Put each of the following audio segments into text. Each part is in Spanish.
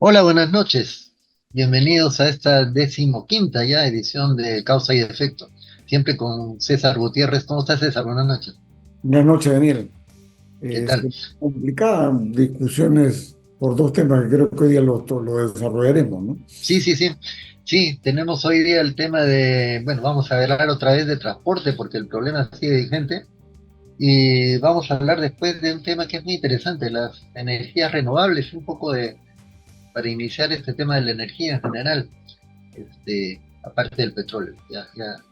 Hola, buenas noches. Bienvenidos a esta 15ª ya edición de Causa y Efecto. Siempre con César Gutiérrez. ¿Cómo está César? Buenas noches. Buenas noches, Daniel. ¿Qué tal? Complicada discusiones por dos temas que creo que hoy día lo desarrollaremos, ¿no? Sí, sí, sí. Sí, tenemos hoy día el tema de, bueno, vamos a hablar otra vez de transporte porque el problema sigue vigente. Y vamos a hablar después de un tema que es muy interesante, las energías renovables, un poco para iniciar este tema de la energía en general, aparte del petróleo. Ya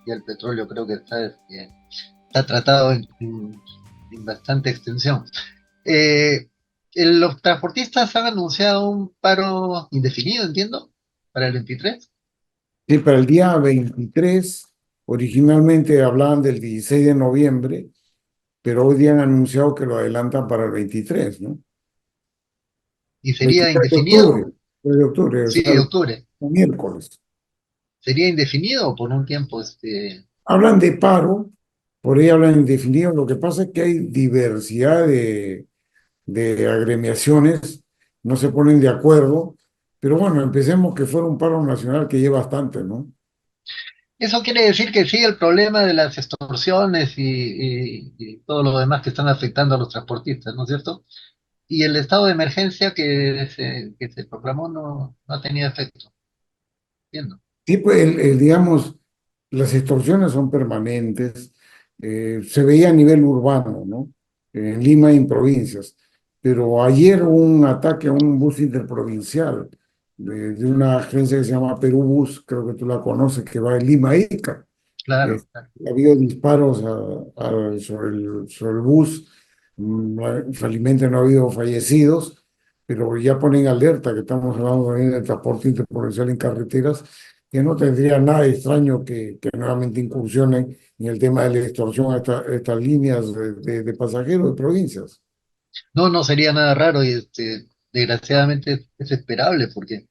el petróleo creo que está tratado en bastante extensión. Eh, los transportistas han anunciado un paro indefinido, entiendo, para el 23. Sí, para el día 23, originalmente hablaban del 16 de noviembre, pero hoy día han anunciado que lo adelantan para el 23, ¿no? Y sería 23 de octubre, indefinido. 23 de octubre, o Sí, sea, de el octubre. miércoles. Sería indefinido o por un tiempo. Hablan de paro, por ahí hablan indefinido. Lo que pasa es que hay diversidad de agremiaciones, no se ponen de acuerdo, pero bueno, empecemos que fuera un paro nacional que lleva bastante, ¿no? Eso quiere decir que sigue el problema de las extorsiones y todo lo demás que están afectando a los transportistas, ¿no es cierto? Y el estado de emergencia que se proclamó no ha tenido efecto. Entiendo. Sí, pues, digamos, las extorsiones son permanentes, se veía a nivel urbano, ¿no? En Lima y en provincias, pero ayer hubo un ataque a un bus interprovincial de una agencia que se llama Perú Bus, creo que tú la conoces, que va de Lima a Ica. Claro, Eh, claro. ha habido disparos sobre el bus. Felizmente no ha habido fallecidos, pero ya ponen alerta que estamos hablando también del transporte interprovincial en carreteras, que no tendría nada extraño que nuevamente incursionen en el tema de la extorsión a estas líneas de pasajeros de provincias. No sería nada raro y desgraciadamente es esperable porque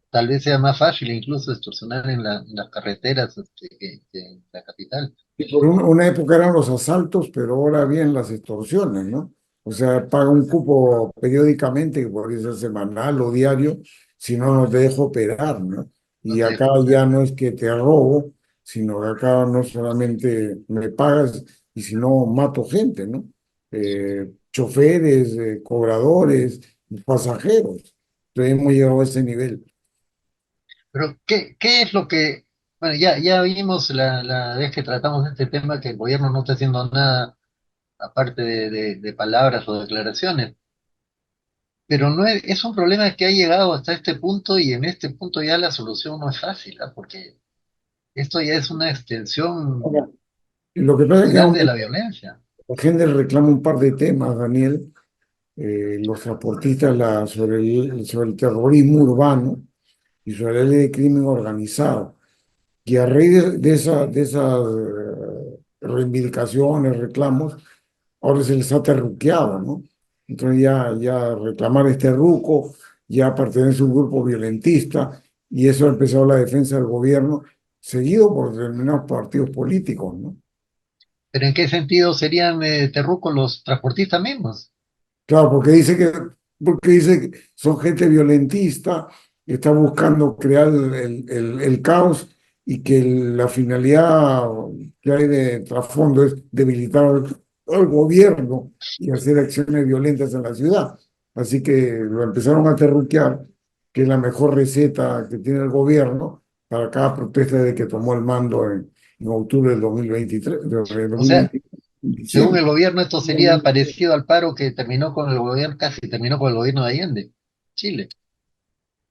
tal vez sea más fácil incluso extorsionar en las carreteras que en la capital. Y por una época eran los asaltos, pero ahora bien las extorsiones, ¿no? O sea, paga un cupo periódicamente, que podría ser semanal o diario, si no, no te dejo operar, ¿no? No Y te acá dejo operar. ya no es que te robo, sino que acá no solamente me pagas, y si no, mato gente, ¿no? Choferes, cobradores, pasajeros. Entonces hemos llegado a ese nivel. Pero, ¿qué es lo que... Bueno, ya vimos la vez que tratamos este tema que el gobierno no está haciendo nada aparte de palabras o declaraciones. Pero no es un problema que ha llegado hasta este punto y en este punto ya la solución no es fácil, ¿ah? Porque esto ya es una extensión Ahora, lo que pasa es muy que grande de la violencia. la gente reclama un par de temas, Daniel, los transportistas sobre el terrorismo urbano y sobre la ley de crimen organizado. Y a raíz de esas reivindicaciones, reclamos, ahora se les ha terruqueado, ¿no? Entonces ya reclamar este ruco, ya pertenece a un grupo violentista, y eso ha empezado la defensa del gobierno, seguido por determinados partidos políticos, ¿no? Pero ¿en qué sentido serían terrucos los transportistas mismos? Claro, porque dice que son gente violentista, que está buscando crear el caos, y que la finalidad que hay de trasfondo es debilitar al gobierno y hacer acciones violentas en la ciudad. Así que lo empezaron a terruquear, que es la mejor receta que tiene el gobierno para cada protesta de que tomó el mando en octubre del 2023, de O sea, 2020, en según el diciembre. gobierno, esto sería parecido al paro que terminó con el gobierno, casi terminó con el gobierno de Allende, Chile.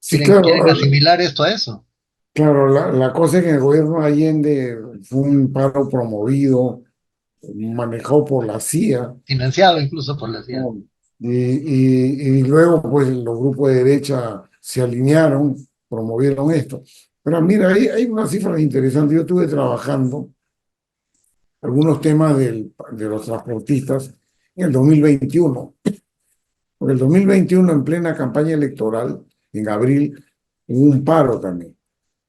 Sí, Quieren claro. asimilar esto a eso, Claro, la cosa es que el gobierno de Allende fue un paro promovido, manejado por la CIA, financiado incluso por la CIA. ¿no? Y luego pues los grupos de derecha se alinearon, promovieron esto. Pero mira, hay una cifra interesante. Yo estuve trabajando algunos temas de los transportistas en el 2021, porque el 2021 en plena campaña electoral, en abril, hubo un paro también.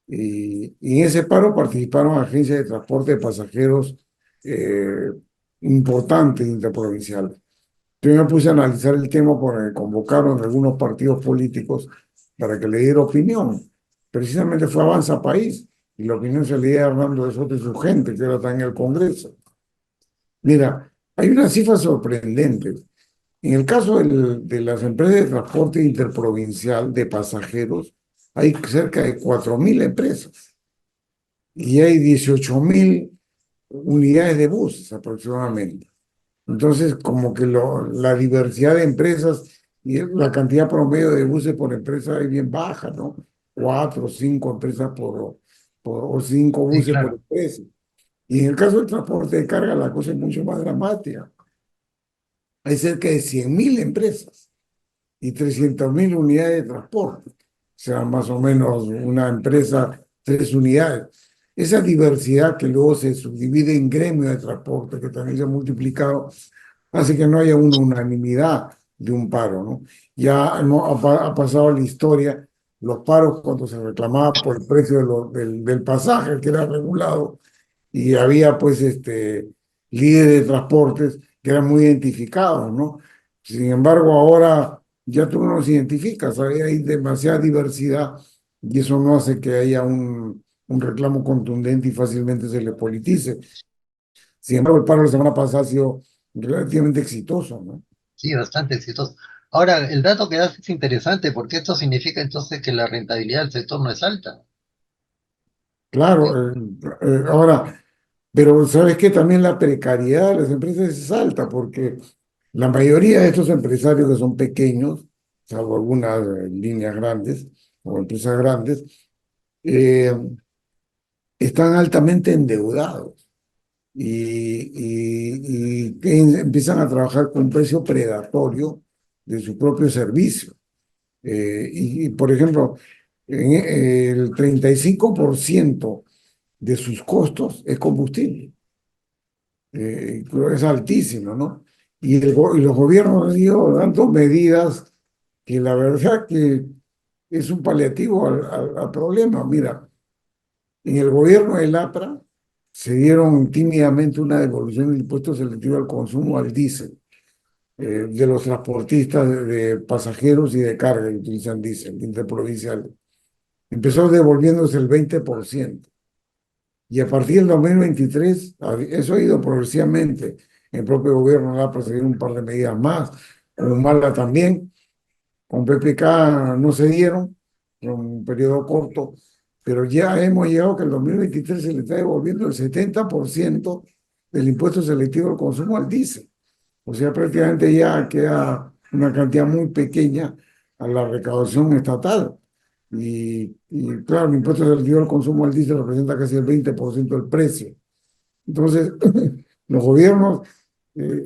Y en ese paro participaron agencias de transporte de pasajeros eh, importantes interprovinciales. Yo me puse a analizar el tema porque me convocaron algunos partidos políticos para que le diera opinión. Precisamente fue Avanza País y la opinión se le dio a Hernando de Soto y su gente, que ahora está en el Congreso. Mira, hay una cifra sorprendente. En el caso de las empresas de transporte interprovincial de pasajeros, hay cerca de 4.000 empresas y hay 18.000 unidades de buses aproximadamente. Entonces, como que la diversidad de empresas y la cantidad promedio de buses por empresa es bien baja, ¿no? Cuatro o cinco empresas o cinco Sí, buses por claro. empresa. Y en el caso del transporte de carga, la cosa es mucho más dramática. Hay cerca de 100.000 empresas y 300.000 unidades de transporte. O sea, más o menos una empresa, tres unidades. Esa diversidad que luego se subdivide en gremios de transporte, que también se ha multiplicado, hace que no haya una unanimidad de un paro, ¿no? Ya no ha pasado la historia, los paros cuando se reclamaba por el precio del pasaje que era regulado, y había pues líderes de transportes que eran muy identificados, ¿no? Sin embargo, ahora ya tú no los identificas, hay demasiada diversidad y eso no hace que haya un reclamo contundente y fácilmente se le politice. Sin embargo, el paro de la semana pasada ha sido relativamente exitoso, ¿no? Sí, bastante exitoso. Ahora, el dato que das es interesante porque esto significa entonces que la rentabilidad del sector no es alta. Claro, ahora, pero sabes que también la precariedad de las empresas es alta porque la mayoría de estos empresarios que son pequeños, salvo algunas líneas grandes o empresas grandes, eh, están altamente endeudados y que empiezan a trabajar con un precio predatorio de su propio servicio. Por ejemplo, el 35% de sus costos es combustible. Creo que es altísimo, ¿no? Y los gobiernos han ido dando medidas que la verdad que es un paliativo al problema. Mira, en el gobierno del APRA se dieron tímidamente una devolución del impuesto selectivo al consumo al diésel de los transportistas de pasajeros y de carga que utilizan diésel interprovincial. Empezó devolviéndose el 20%. Y a partir del 2023, eso ha ido progresivamente. El propio gobierno ha procedido un par de medidas más, con Humala también, con PPK no se dieron, en un periodo corto, pero ya hemos llegado que el 2023 se le está devolviendo el 70% del impuesto selectivo al consumo al diésel. O sea, prácticamente ya queda una cantidad muy pequeña a la recaudación estatal. Claro, el impuesto selectivo al consumo al diésel representa casi el 20% del precio. Entonces, los gobiernos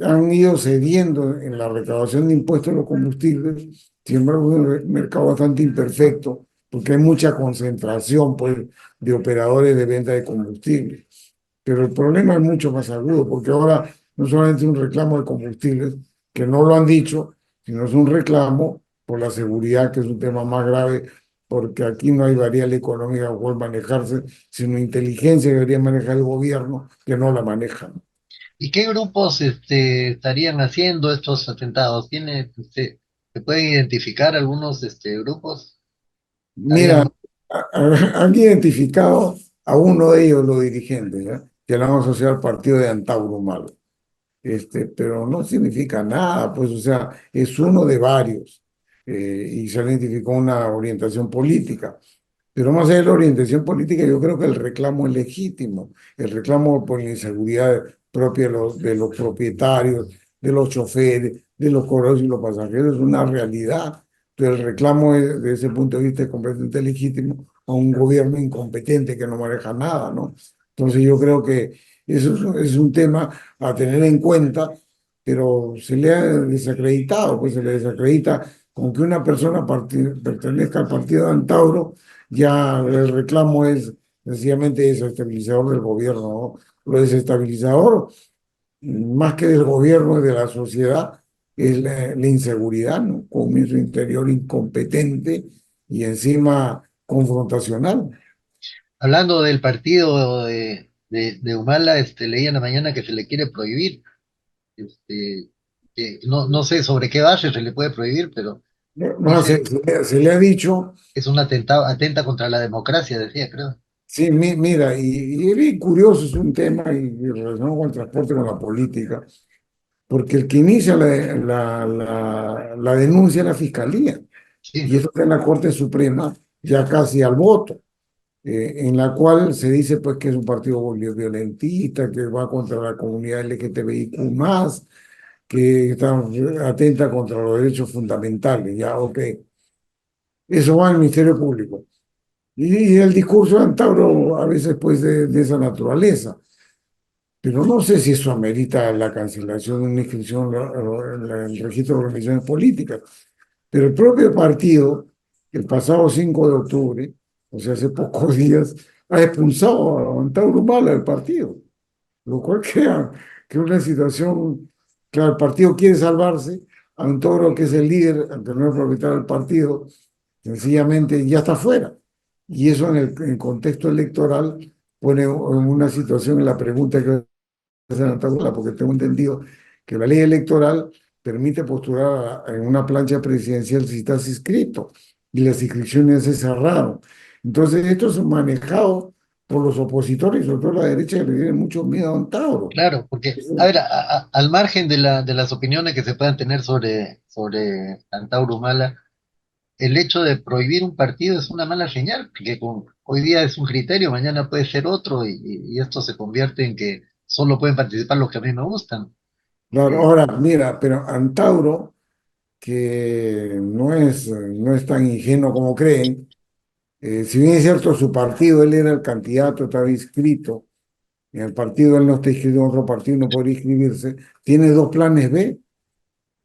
han ido cediendo en la recaudación de impuestos a los combustibles, sin embargo, es un mercado bastante imperfecto, porque hay mucha concentración pues, de operadores de venta de combustibles. Pero el problema es mucho más agudo, porque ahora no solamente es un reclamo de combustibles, que no lo han dicho, sino es un reclamo por la seguridad, que es un tema más grave, porque aquí no hay variable económica con cual manejarse, sino inteligencia que debería manejar el gobierno, que no la manejan. ¿Y qué grupos estarían haciendo estos atentados? ¿Se pueden identificar algunos grupos? Mira, ¿Habían? han identificado a uno de ellos, los dirigentes, ¿ya? Que lo han asociado al partido de Antauro Malo. Pero no significa nada, pues, o sea, es uno de varios, y se le identificó una orientación política. Pero más allá de la orientación política, yo creo que el reclamo es legítimo, el reclamo por la inseguridad propia de los propietarios, de los choferes, de los correos y los pasajeros es una realidad. Entonces, el reclamo de ese punto de vista es completamente legítimo a un gobierno incompetente que no maneja nada, ¿no? Entonces, yo creo que eso es un tema a tener en cuenta, pero se le ha desacreditado, pues se le desacredita con que una persona pertenezca al partido de Antauro, ya el reclamo es sencillamente desestabilizador del gobierno, ¿no? Lo desestabilizador, más que del gobierno, de la sociedad, es la inseguridad, ¿no? Comienzo interior incompetente y encima confrontacional. Hablando del partido de Humala, leí en la mañana que se le quiere prohibir. Que no sé sobre qué base se le puede prohibir, pero No, no, Dice, se le ha dicho, es un atentado, atenta contra la democracia, decía, creo. sí, mira, y es bien curioso, es un tema y relacionado con el transporte, con la política, porque el que inicia la denuncia es la fiscalía, Sí, y eso está en la Corte Suprema, ya casi al voto, en la cual se dice pues que es un partido violentista, que va contra la comunidad LGTBIQ+, que está atenta contra los derechos fundamentales, ya, ok. Eso va al Ministerio Público. Y el discurso de Antauro a veces pues de esa naturaleza. Pero no sé si eso amerita la cancelación de una inscripción en el registro de organizaciones políticas. Pero el propio partido, el pasado 5 de octubre, o sea, hace pocos días, ha expulsado a Antauro Humala del partido, lo cual crea que una situación, claro, el partido quiere salvarse, Antauro, que es el líder, aunque no es propietario del partido, sencillamente ya está fuera. Y eso en el contexto electoral pone en una situación en la pregunta que Antagola, porque tengo entendido que la ley electoral permite postular en una plancha presidencial si estás inscrito y las inscripciones se cerraron. Entonces, esto es manejado por los opositores, sobre todo la derecha, que le tiene mucho miedo a un Tauro. claro, porque, a ver, al margen de de las opiniones que se puedan tener sobre Antauro Humala, el hecho de prohibir un partido es una mala señal, porque hoy día es un criterio, mañana puede ser otro, y esto se convierte en que solo pueden participar los que a mí me gustan. Claro, Eh, ahora, mira, pero Antauro, que no es tan ingenuo como creen, si bien es cierto, su partido, él era el candidato, estaba inscrito, en el partido él no está inscrito en otro partido, no podría inscribirse, tiene dos planes B,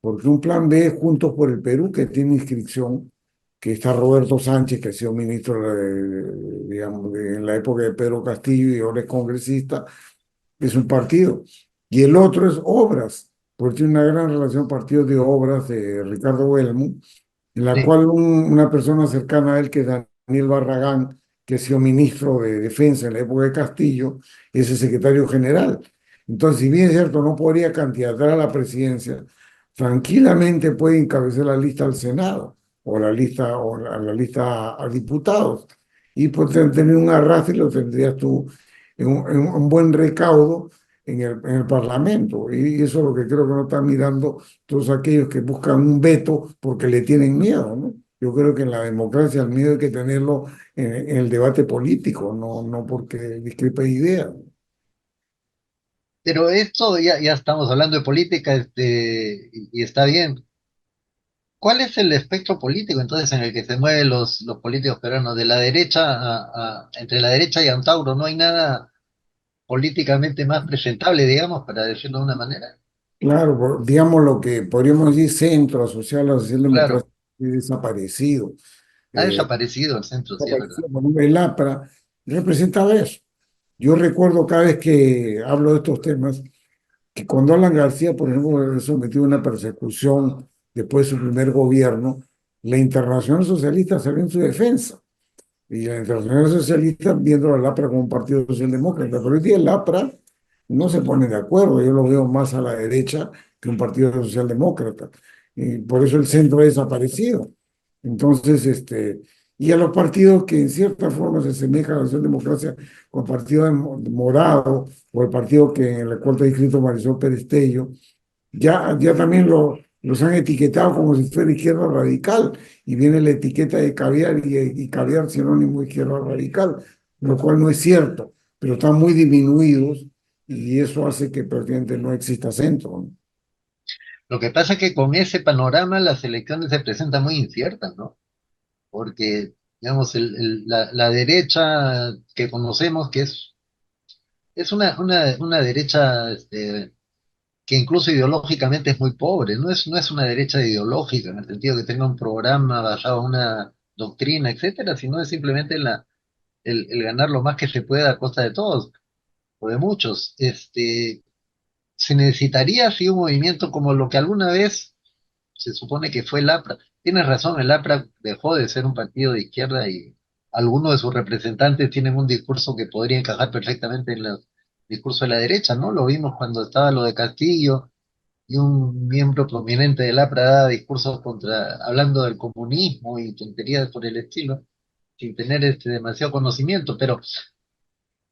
porque un plan B es Juntos por el Perú, que tiene inscripción, que está Roberto Sánchez, que ha sido ministro digamos, en la época de Pedro Castillo y ahora es congresista, es un partido. Y el otro es Obras, porque tiene una gran relación partido de Obras de Ricardo Huelmo, en la sí, cual una persona cercana a él, que es Daniel Barragán, que ha sido ministro de Defensa en la época de Castillo, es el secretario general. Entonces, si bien es cierto, no podría candidatar a la presidencia, tranquilamente puede encabezar la lista al Senado o la lista a diputados. Y pues tener un arrastre lo tendrías tú en un buen recaudo en el Parlamento. Y eso es lo que creo que no están mirando todos aquellos que buscan un veto porque le tienen miedo, ¿no? Yo creo que en la democracia el miedo hay que tenerlo en el debate político, no porque discrepe de ideas. pero esto ya estamos hablando de política, y está bien. ¿Cuál es el espectro político entonces en el que se mueven los políticos peruanos? De la derecha entre la derecha y Antauro, ¿no hay nada políticamente más presentable, digamos, para decirlo de una manera? Claro, digamos lo que podríamos decir centro asociado a la socialdemocracia Claro, es desaparecido. ha Eh, desaparecido el centro, sí, es verdad. Desaparecido, por ejemplo, el APRA representaba eso. Yo recuerdo cada vez que hablo de estos temas, que cuando Alan García, por ejemplo, es sometido a una persecución después de su primer gobierno, la Internacional Socialista salió en su defensa. Y la Internacional Socialista viendo al APRA como un partido socialdemócrata. Pero hoy día el APRA no se pone de acuerdo. Yo lo veo más a la derecha que un partido socialdemócrata. Y por eso el centro ha desaparecido. Entonces, y a los partidos que en cierta forma se asemejan a la socialdemocracia, como el partido de Morado o el partido que en el cual está inscrito Marisol Perestello, ya también los han etiquetado como si fuera izquierda radical y viene la etiqueta de caviar y caviar sinónimo de izquierda radical, lo cual no es cierto, pero están muy disminuidos y eso hace que prácticamente no exista centro, ¿no? Lo que pasa es que con ese panorama las elecciones se presentan muy inciertas, ¿no? Porque, digamos, la derecha que conocemos, que es una derecha que incluso ideológicamente es muy pobre, no es una derecha ideológica en el sentido que tenga un programa basado en una doctrina, etcétera, sino es simplemente el ganar lo más que se pueda a costa de todos o de muchos. Se necesitaría así un movimiento como lo que alguna vez se supone que fue el APRA. Tienes razón, el APRA dejó de ser un partido de izquierda y algunos de sus representantes tienen un discurso que podría encajar perfectamente en el discurso de la derecha, ¿no? Lo vimos cuando estaba lo de Castillo y un miembro prominente del APRA da discursos hablando del comunismo y tonterías por el estilo, sin tener demasiado conocimiento, pero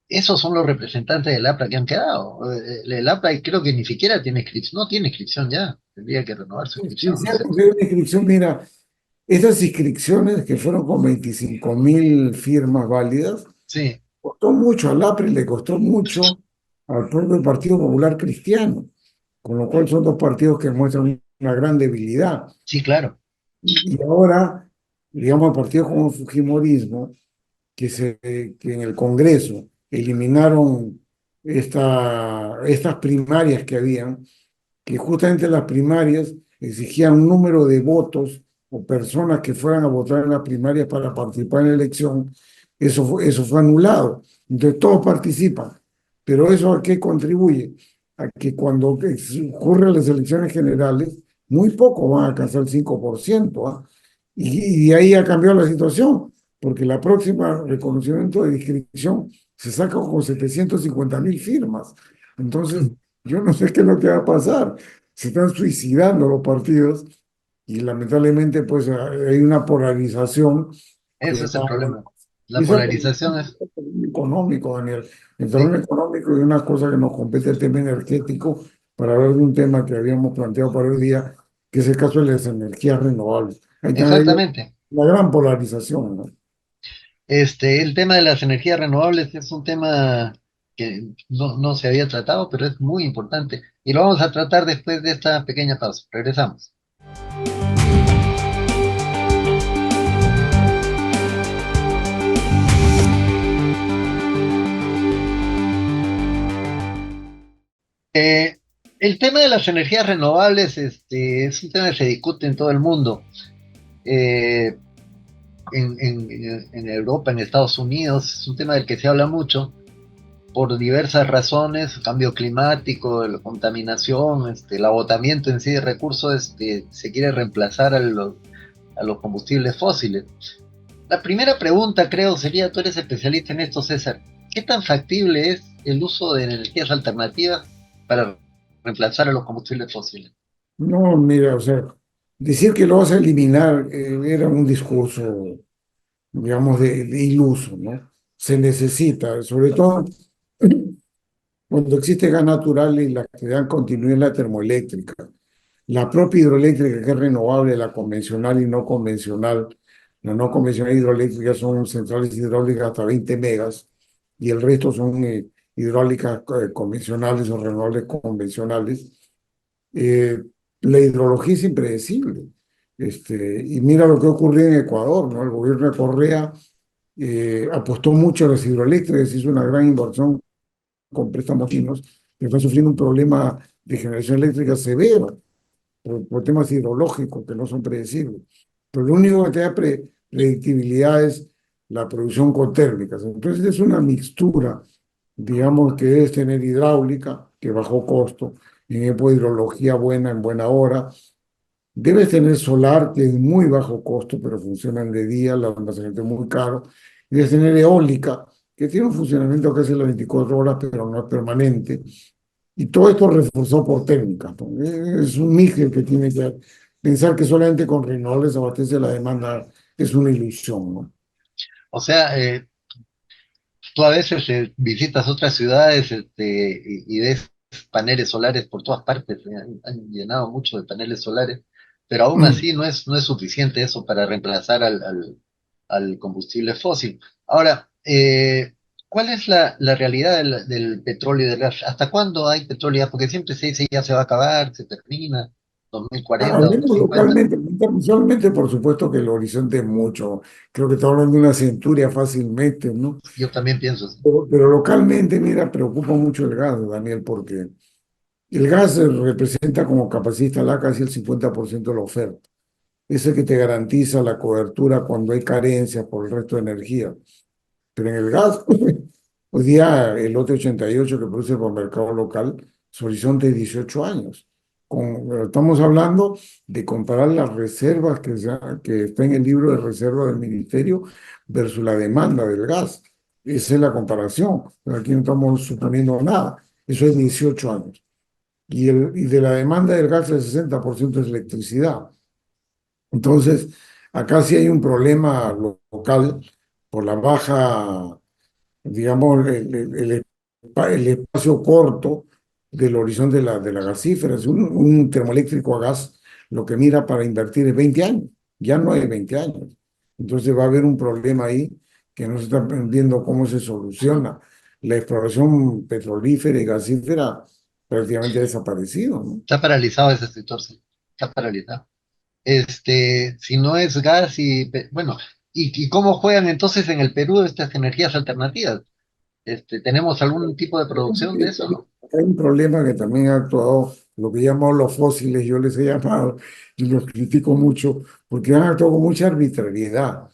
esos son los representantes del APRA que han quedado. El APRA creo que ni siquiera tiene inscripción, no tiene inscripción ya, tendría que renovar su Sí, inscripción, sí, no sé. porque una inscripción, mira, esas inscripciones que fueron con 25.000 firmas válidas, Sí, costó mucho al APRE, le costó mucho al propio Partido Popular Cristiano, con lo cual son dos partidos que muestran una gran debilidad. sí, claro. Y ahora, digamos, partidos como el Fujimorismo, que en el Congreso eliminaron estas primarias que habían, que justamente las primarias exigían un número de votos o personas que fueran a votar en las primarias para participar en la elección, eso fue anulado. Entonces todos participan, pero ¿eso a qué contribuye? A que cuando ocurren las elecciones generales, muy poco van a alcanzar el 5%, ¿ah? Y ahí ha cambiado la situación, porque la próxima reconocimiento de inscripción se saca con 750.000 firmas. Entonces, yo no sé qué es lo que va a pasar. Se están suicidando los partidos y lamentablemente pues hay una polarización Ese que es el va. problema. Y La esa polarización polarización es, es el terreno económico, Daniel. El sí, terreno económico y una cosa que nos compete el tema energético para hablar de un tema que habíamos planteado para hoy día, que es el caso de las energías renovables. Ahí también hay exactamente. una gran polarización, ¿no? El tema de las energías renovables es un tema que no se había tratado, pero es muy importante. Y lo vamos a tratar después de esta pequeña pausa. Regresamos. Eh, el tema de las energías renovables es un tema que se discute en todo el mundo. Eh, en Europa, en Estados Unidos, es un tema del que se habla mucho por diversas razones, cambio climático, la contaminación, el agotamiento en sí de recursos, se quiere reemplazar a los combustibles fósiles. La primera pregunta, creo, sería, tú eres especialista en esto, César, ¿qué tan factible es el uso de energías alternativas para reemplazar a los combustibles fósiles? No, mira, o sea, decir que lo vas a eliminar era un discurso, digamos, de iluso, ¿no? Se necesita, sobre todo cuando existe gas natural y la que dan continuidad en la termoeléctrica. La propia hidroeléctrica que es renovable, la convencional y no convencional. La no convencional hidroeléctrica son centrales hidráulicas hasta 20 megas y el resto son hidráulicas convencionales o renovables convencionales. Eh, la hidrología es impredecible. Y mira lo que ocurrió en Ecuador, ¿no? El gobierno de Correa apostó mucho a las hidroeléctricas, hizo una gran inversión con préstamos chinos, que está sufriendo un problema de generación eléctrica severo por temas hidrológicos que no son predecibles. Pero lo único que te da predictibilidad es la producción cotérmica. Entonces es una mixtura, digamos, que debes tener hidráulica, que bajo costo, en época de hidrología buena, en buena hora. Debes tener solar, que es muy bajo costo, pero funcionan de día, el almacenamiento es muy caro. Debes tener eólica, que tiene un funcionamiento casi las 24 horas, pero no es permanente. Y todo esto reforzado por técnicas, ¿no? Es un mix el que tiene que pensar que solamente con renovables abastece la demanda es una ilusión, ¿no? O sea, tú a veces visitas otras ciudades y ves paneles solares por todas partes, han llenado mucho de paneles solares, pero aún así no es suficiente eso para reemplazar al combustible fósil. Ahora, ¿cuál es la realidad del petróleo y del gas? ¿Hasta cuándo hay petróleo y gas? Porque siempre se dice ya se va a acabar, se termina, 2040, Hablemos 2050. localmente, internacionalmente, por supuesto que el horizonte es mucho. Creo que estamos hablando de una centuria fácilmente, ¿no? Yo también pienso así. Pero localmente, mira, preocupa mucho el gas, Daniel, porque el gas representa como capacidad instalada casi el 50% de la oferta. Es el que te garantiza la cobertura cuando hay carencias por el resto de energía. Pero en el gas, hoy día el lote 88 que produce por mercado local, su horizonte es 18 años. Estamos hablando de comparar las reservas que está en el libro de reserva del ministerio versus la demanda del gas. Esa es la comparación. Aquí no estamos suponiendo nada. Eso es 18 años. y de la demanda del gas el 60% es electricidad. Entonces, acá sí hay un problema local por la baja, digamos, el espacio corto del horizonte de la gasífera. Es un termoeléctrico a gas lo que mira para invertir es 20 años, ya no hay 20 años. Entonces va a haber un problema ahí que no se está viendo cómo se soluciona. La exploración petrolífera y gasífera prácticamente ha desaparecido, ¿no? Está paralizado ese sector, sí. Está paralizado. Si no es gas bueno, y cómo juegan entonces en el Perú estas energías alternativas? ¿Tenemos algún tipo de producción de eso, no? Hay un problema que también ha actuado, lo que llaman los fósiles, yo les he llamado, y los critico mucho, porque han actuado con mucha arbitrariedad.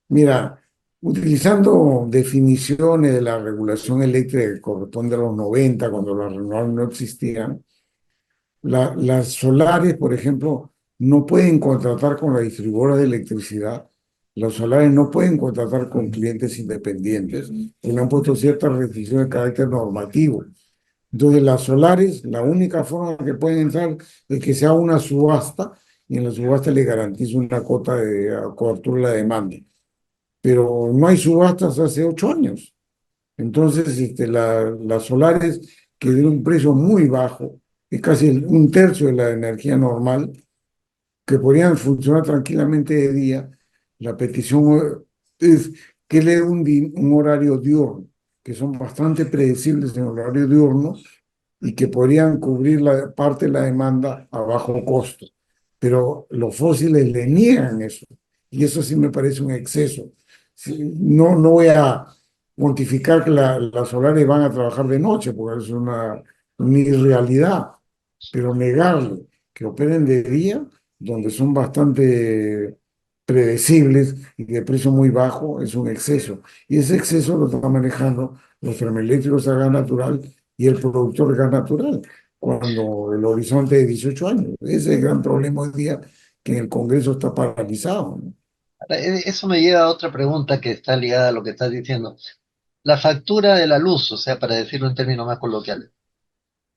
Mira, utilizando definiciones de la regulación eléctrica que corresponde a los 90 cuando las renovables no existían, las solares, por ejemplo, no pueden contratar con la distribuidora de electricidad. Los solares no pueden contratar con clientes independientes, y le han puesto ciertas restricciones de carácter normativo. Entonces, las solares, la única forma que pueden entrar es que sea una subasta y en la subasta le garantiza una cuota de cobertura de la demanda. Pero no hay subastas hace 8 años. Entonces, las solares que tienen un precio muy bajo, es casi un tercio de la energía normal, que podrían funcionar tranquilamente de día, la petición es que le dé un horario diurno, que son bastante predecibles en horario diurno y que podrían cubrir parte de la demanda a bajo costo. Pero los fósiles le niegan eso, y eso sí me parece un exceso. No, no voy a cuantificar que las solares van a trabajar de noche, porque es una irrealidad, pero negarle que operen de día, donde son bastante predecibles y de precio muy bajo, es un exceso. Y ese exceso lo están manejando los termoeléctricos a gas natural y el productor de gas natural, cuando el horizonte de 18 años. Ese es el gran problema hoy día, que en el Congreso está paralizado, ¿no? Ahora, eso me lleva a otra pregunta que está ligada a lo que estás diciendo. La factura de la luz, o sea, para decirlo en términos más coloquiales,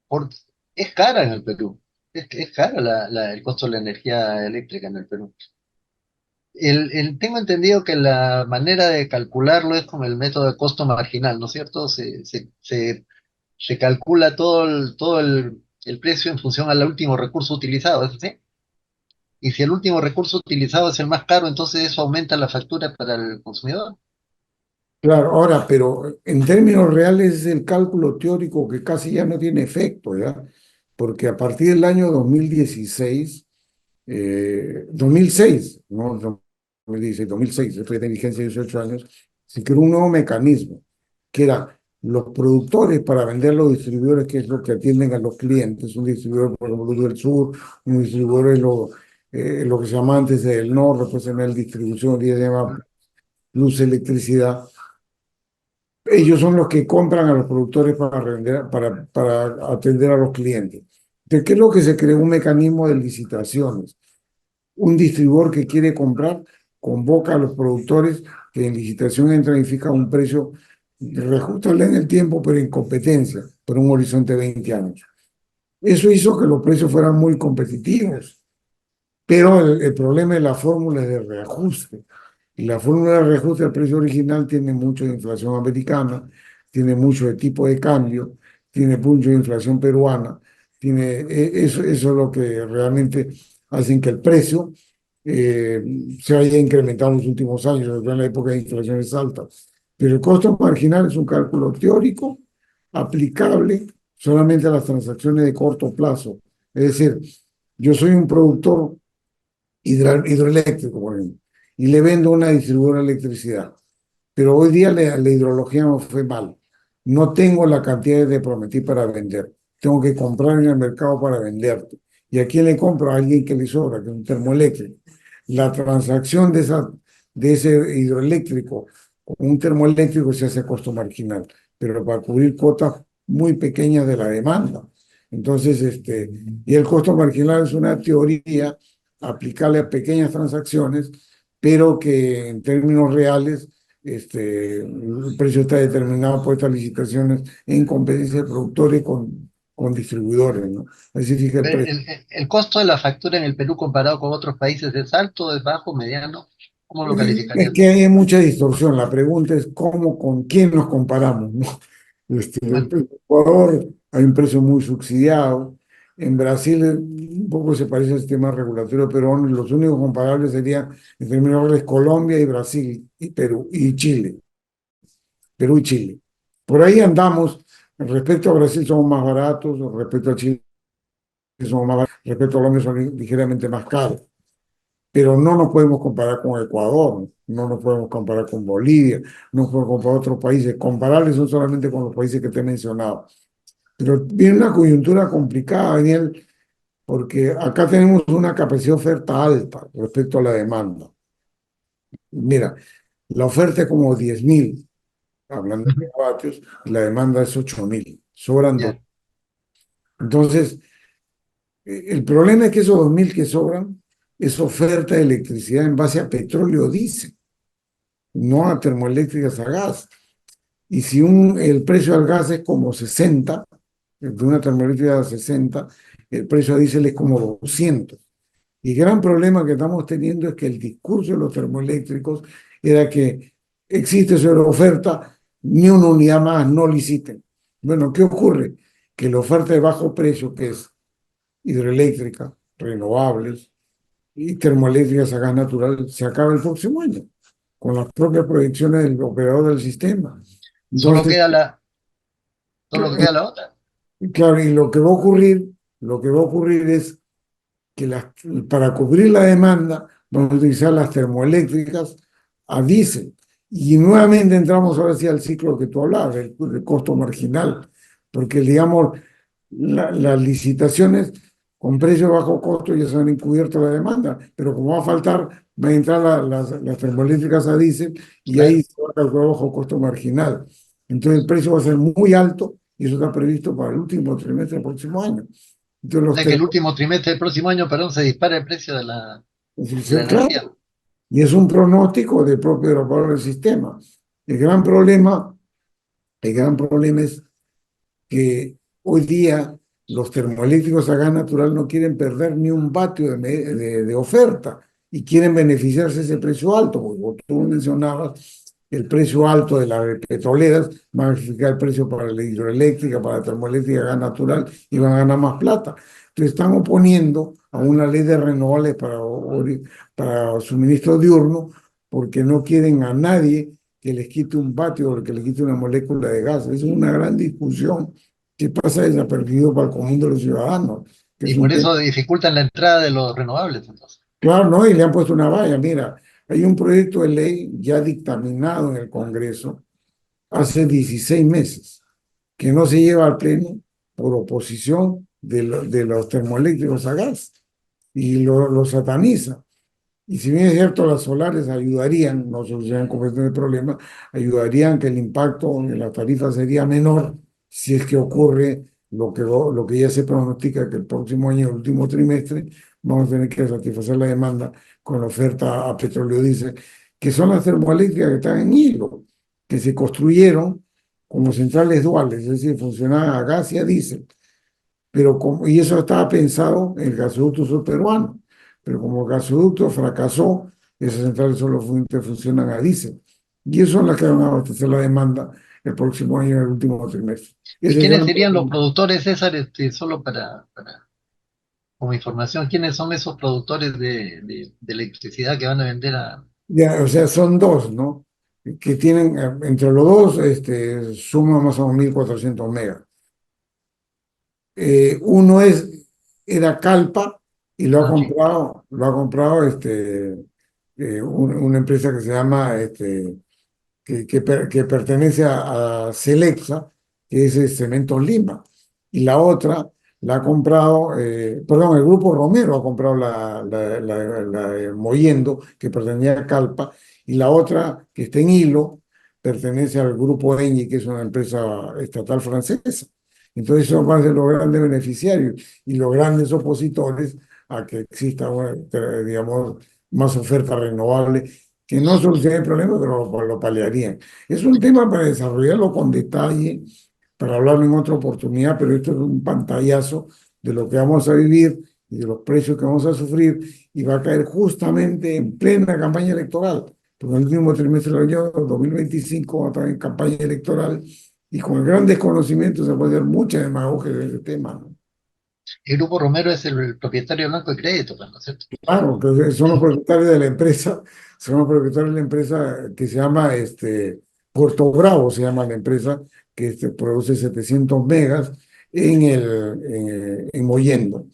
por- es cara en el Perú. Es cara el costo de la energía eléctrica en el Perú. Tengo entendido que la manera de calcularlo es con el método de costo marginal, ¿no es cierto? Se calcula el precio en función al último recurso utilizado, ¿es así? Y si el último recurso utilizado es el más caro, entonces eso aumenta la factura para el consumidor. Claro, ahora, pero en términos reales es el cálculo teórico que casi ya no tiene efecto, ¿ya? Porque a partir del año 2016, 2006, no 2016, 2006, estoy de vigencia de 18 años, se creó un nuevo mecanismo, que era los productores para vender a los distribuidores, que es lo que atienden a los clientes, un distribuidor, por ejemplo, Luz del Sur, un distribuidor es lo que se llama antes el norte, después se llama el distribución, hoy día se llama Luz Electricidad. Ellos son los que compran a los productores para atender a los clientes. Entonces, ¿qué es lo que se creó? Un mecanismo de licitaciones. Un distribuidor que quiere comprar convoca a los productores que en licitación entran y fijan un precio reajustable en el tiempo, pero en competencia, por un horizonte de 20 años. Eso hizo que los precios fueran muy competitivos, pero el problema es la fórmula de reajuste. Y la fórmula de reajuste del precio original tiene mucho de inflación americana, tiene mucho de tipo de cambio, tiene mucho de inflación peruana, eso es lo que realmente hacen que el precio eh, se haya incrementado en los últimos años, sobre todo en la época de inflaciones altas. Pero el costo marginal es un cálculo teórico aplicable solamente a las transacciones de corto plazo. Es decir, yo soy un productor hidroeléctrico, por ejemplo, y le vendo a una distribuidora de electricidad, pero hoy día la hidrología me fue mal. No tengo la cantidad que prometí para vender. Tengo que comprar en el mercado para venderte. ¿Y a quién le compro? A alguien que le sobra, que es un termoeléctrico. La transacción de ese hidroeléctrico con un termoeléctrico se hace a costo marginal, pero para cubrir cuotas muy pequeñas de la demanda. Entonces, y el costo marginal es una teoría aplicable a pequeñas transacciones, pero que en términos reales el precio está determinado por estas licitaciones en competencia de productores con con distribuidores, ¿no? Así fija el Pero precio. el costo de la factura en el Perú comparado con otros países es alto, es bajo, mediano. ¿Cómo lo Es calificarías? que hay mucha distorsión. La pregunta es cómo, con quién nos comparamos, ¿no? Bueno, En Ecuador hay un precio muy subsidiado. En Brasil un poco se parece al sistema regulatorio peruano. Los únicos comparables serían, en términos reales, Colombia y Brasil y Perú y Chile. Perú y Chile. Por ahí andamos. Respecto a Brasil somos más baratos, respecto a Chile somos más baratos, respecto a Colombia son ligeramente más caros. Pero no nos podemos comparar con Ecuador, no nos podemos comparar con Bolivia, no nos podemos comparar con otros países. Comparables son solamente con los países que te he mencionado. Pero viene una coyuntura complicada, Daniel, porque acá tenemos una capacidad de oferta alta respecto a la demanda. Mira, la oferta es como 10.000, hablando de ujú, megavatios, y la demanda es 8.000, sobran dos. ya, Entonces, el problema es que esos 2.000 que sobran es oferta de electricidad en base a petróleo o diésel, no a termoeléctricas a gas. Y si el precio al gas es como 60, de una termoeléctrica de 60, el precio a diésel es como 200. Y el gran problema que estamos teniendo es que el discurso de los termoeléctricos era que existe sobre oferta, ni una unidad más, no liciten. Bueno, ¿qué ocurre? Que la oferta de bajo precio, que es hidroeléctrica, renovables y termoeléctricas a gas natural, se acaba el próximo año, con las propias proyecciones del operador del sistema. solo Entonces, queda solo queda la otra. claro, y lo que va a ocurrir es que para cubrir la demanda vamos a utilizar las termoeléctricas a diésel. Y nuevamente entramos ahora sí al ciclo que tú hablabas, el costo marginal, porque digamos, las licitaciones con precio bajo costo ya se han encubierto la demanda, pero como va a faltar, van a entrar las termoeléctricas a diésel y ahí Claro. se va a calcular bajo costo marginal. Entonces el precio va a ser muy alto y eso está previsto para el último trimestre del próximo año. Entonces O los sea que el último trimestre del próximo año, perdón, se dispara el precio de la claro, energía. y es un pronóstico del propio operador del sistema. El gran problema, el gran problema es que hoy día los termoeléctricos a gas natural no quieren perder ni un vatio de oferta y quieren beneficiarse de ese precio alto, porque como tú mencionabas, el precio alto de las petroleras va a fijar el precio para la hidroeléctrica, para la termoeléctrica a gas natural y van a ganar más plata. Entonces están oponiendo a una ley de renovables para suministro diurno porque no quieren a nadie que les quite un vatio o que les quite una molécula de gas. Es una gran discusión que pasa desapercibido para el común de los ciudadanos, que Y es un por tema. eso dificultan la entrada de los renovables, entonces. Claro, ¿no? Y le han puesto una valla. Mira, hay un proyecto de ley ya dictaminado en el Congreso hace 16 meses que no se lleva al Pleno por oposición de los termoeléctricos a gas y lo sataniza. Y si bien es cierto, las solares ayudarían, no solucionan completamente el problema, ayudarían que el impacto en la tarifa sería menor si es que ocurre lo que ya se pronostica que el próximo año, el último trimestre, vamos a tener que satisfacer la demanda con la oferta a petróleo diésel, que son las termoeléctricas que están en hilo, que se construyeron como centrales duales, es decir, funcionaban a gas y a diésel pero y eso estaba pensado en el gasoducto sur peruano, pero como el gasoducto fracasó, esas centrales solo funcionan a diésel. Y eso son las que van a abastecer la demanda el próximo año, en el último trimestre. ¿Y Ese es el quiénes gran serían los problema. productores, César, solo como información, quiénes son esos productores de electricidad que van a vender a... Ya, o sea, son dos, ¿no? Que tienen, entre los dos, suma más o menos 1.400 megas. Uno era Calpa y Ah, sí, lo ha comprado una empresa que se llama que pertenece a Celexa, que es el Cemento Lima, y la otra la ha comprado, perdón, el Grupo Romero ha comprado la Mollendo, que pertenecía a Calpa, y la otra, que está en Hilo, pertenece al Grupo Eni, que es una empresa estatal francesa. Entonces son más de los grandes beneficiarios y los grandes opositores a que exista, digamos, más oferta renovable que no soluciona el problema, pero lo paliarían. Es un tema para desarrollarlo con detalle, para hablarlo en otra oportunidad, pero esto es un pantallazo de lo que vamos a vivir y de los precios que vamos a sufrir, y va a caer justamente en plena campaña electoral, porque en el último trimestre del año 2025 va a estar en campaña electoral, y con el gran desconocimiento se puede hacer mucha demagogia de ese tema, ¿no? El Grupo Romero es el propietario de Banco de Crédito, pues, ¿no es cierto? Claro, que son los propietarios de la empresa, son los propietarios de la empresa que se llama Puerto Bravo, se llama la empresa que produce 700 megas en Mollendo.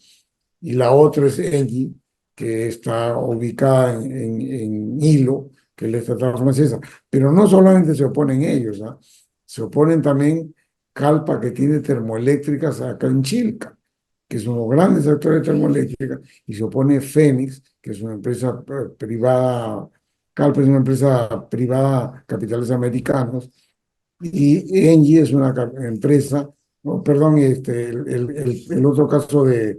Y la otra es Engie, que está ubicada en Hilo, que es la estatal francesa. Pero no solamente se oponen ellos, ¿ah? Se oponen también Calpa, que tiene termoeléctricas acá en Chilca, que es uno de los grandes actores de termoeléctrica, y se opone Fénix, que es una empresa privada. Calpa es una empresa privada, capitales americanos, y Engie es una empresa, no, perdón, el otro caso de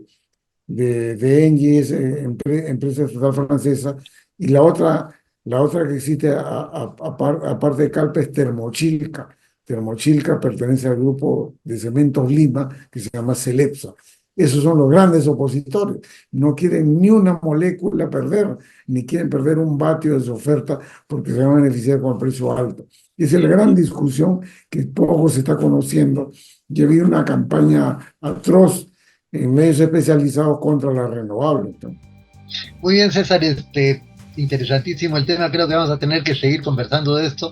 Engie es empresa estatal francesa, y la otra que existe aparte de Calpa es Termochilca. Termochilca pertenece al grupo de Cementos Lima, que se llama Celepsa. Esos son los grandes opositores. No quieren ni una molécula perder, ni quieren perder un vatio de su oferta porque se van a beneficiar con el precio alto. Esa es la gran discusión que poco se está conociendo. Ya ha habido una campaña atroz en medios especializados contra las renovables, ¿no? Muy bien, César, interesantísimo el tema. Creo que vamos a tener que seguir conversando de esto.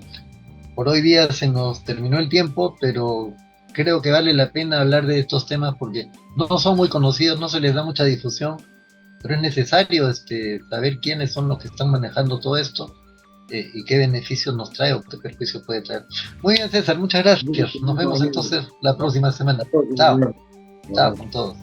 Por hoy día se nos terminó el tiempo, pero creo que vale la pena hablar de estos temas porque no son muy conocidos, no se les da mucha difusión, pero es necesario saber quiénes son los que están manejando todo esto, y qué beneficios nos trae o qué perjuicios puede traer. Muy bien, César, muchas gracias. Nos vemos entonces la próxima semana. Chao, chao con todos.